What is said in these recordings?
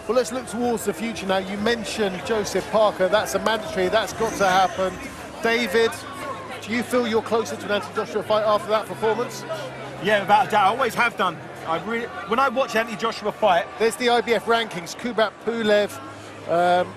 Well, let's look towards the future now. You mentioned Joseph Parker. That's a mandatory. That's got to happen. David, do you feel you're closer to an Anthony Joshua fight after that performance? Yeah, without a doubt. I always have done. When I watch Anthony Joshua fight... There's the IBF rankings. Kubrat Pulev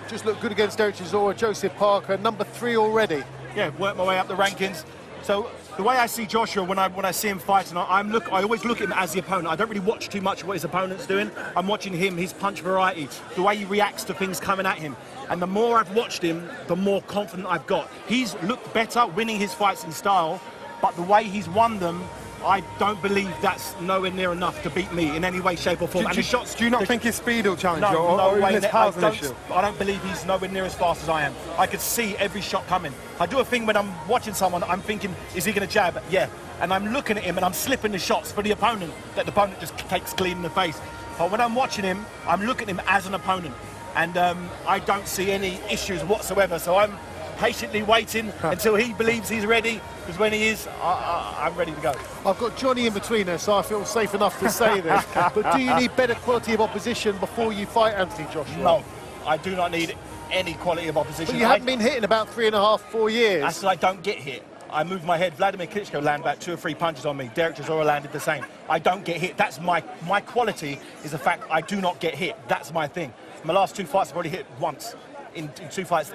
just looked good against Derek Chisora. Joseph Parker, number 3 already. Yeah, worked my way up the rankings. So the way I see Joshua when I see him fighting, I always look at him as the opponent. I don't really watch too much of what his opponent's doing. I'm watching him, his punch variety, the way he reacts to things coming at him. And the more I've watched him, the more confident I've got. He's looked better winning his fights in style, but the way he's won them, I don't believe that's nowhere near enough to beat me in any way, shape or form. Do you not think his speed will challenge you, no or way. his power's an issue? I don't believe he's nowhere near as fast as I am. I could see every shot coming. I do a thing when I'm watching someone, I'm thinking, is he going to jab? Yeah. And I'm looking at him and I'm slipping the shots for the opponent that the opponent just takes clean in the face. But when I'm watching him, I'm looking at him as an opponent. And I don't see any issues whatsoever. So I'm patiently waiting until he believes he's ready, because when he is, I'm ready to go. I've got Johnny in between us, so I feel safe enough to say this. But do you need better quality of opposition before you fight Anthony Joshua? No, I do not need any quality of opposition. But you haven't been hit in about 3.5, 4 years. That's I don't get hit. I move my head. Vladimir Klitschko landed about 2 or 3 punches on me. Derek Chisora landed the same. I don't get hit. That's my quality, is the fact I do not get hit. That's my thing. My last 2 fights I've already hit once in 2 fights.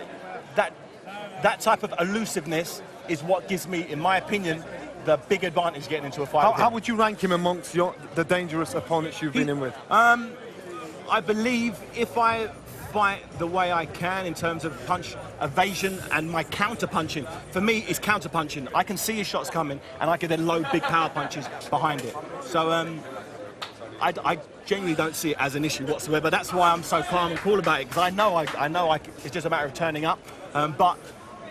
That type of elusiveness is what gives me, in my opinion, the big advantage getting into a fight. How would you rank him amongst the dangerous opponents you've been in with? I believe if I fight the way I can in terms of punch evasion and my counter punching, for me it's counter punching. I can see his shots coming and I can then load big power punches behind it. So I genuinely don't see it as an issue whatsoever. That's why I'm so calm and cool about it, because I know it's just a matter of turning up. But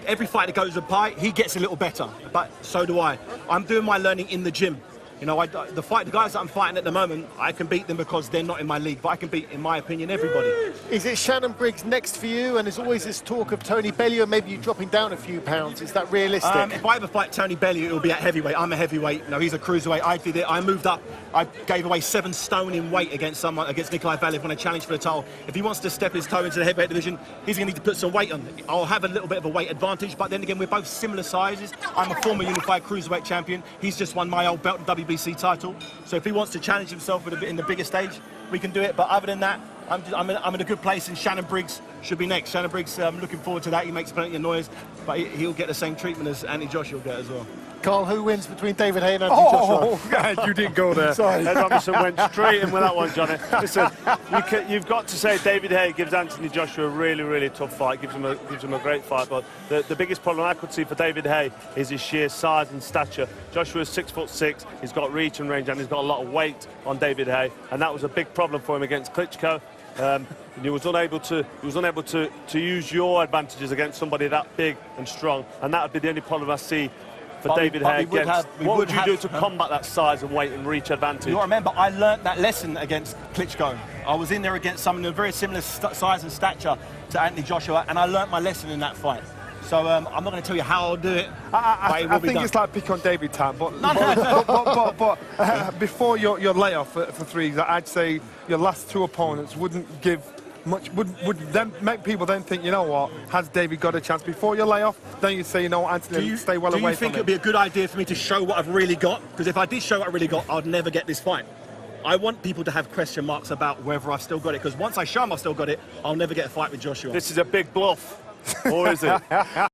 every fight that goes by, he gets a little better, but so do I. I'm doing my learning in the gym. You know, the guys that I'm fighting at the moment, I can beat them because they're not in my league, but I can beat, in my opinion, everybody. Is it Shannon Briggs next for you? And there's always this talk of Tony Bellew, maybe you dropping down a few pounds. Is that realistic? If I ever fight Tony Bellew, it'll be at heavyweight. I'm a heavyweight. No, he's a cruiserweight. I did it. I moved up. I gave away 7 stone in weight against Nikolai Valev when I challenged for the title. If he wants to step his toe into the heavyweight division, he's going to need to put some weight on. I'll have a little bit of a weight advantage, but then again, we're both similar sizes. I'm a former unified cruiserweight champion. He's just won my old belt, the WBC title. So if he wants to challenge himself in the bigger stage, we can do it. But other than that, I'm in a good place, and Shannon Briggs should be next. Shannon Briggs, I'm looking forward to that. He makes plenty of noise, but he'll get the same treatment as Anthony Joshua will get as well. Carl, who wins between David Haye and Anthony Joshua? God, you didn't go there. Sorry. Ed Robinson went straight in with that one, Johnny. Listen, you've got to say David Haye gives Anthony Joshua a really, really tough fight, gives him a great fight, but the biggest problem I could see for David Haye is his sheer size and stature. Joshua's 6'6", he's got reach and range, and he's got a lot of weight on David Haye, and that was a big problem for him against Klitschko. He was unable to use your advantages against somebody that big and strong, and that would be the only problem I see for David Haye. What would you do to combat that size and weight and reach advantage? You remember, I learnt that lesson against Klitschko. I was in there against someone of very similar size and stature to Anthony Joshua, and I learnt my lesson in that fight. So I'm not going to tell you how I'll do it. I think it's like pick on David time, but before your layoff for 3, I'd say your last 2 opponents wouldn't give much. Would then make people then think, you know what, has David got a chance before your layoff? Then you'd say, you know, Anthony, stay well away from him. Do you think it would be a good idea for me to show what I've really got? Because if I did show what I really got, I'd never get this fight. I want people to have question marks about whether I've still got it, because once I show them I've still got it, I'll never get a fight with Joshua. This is a big bluff, or is it?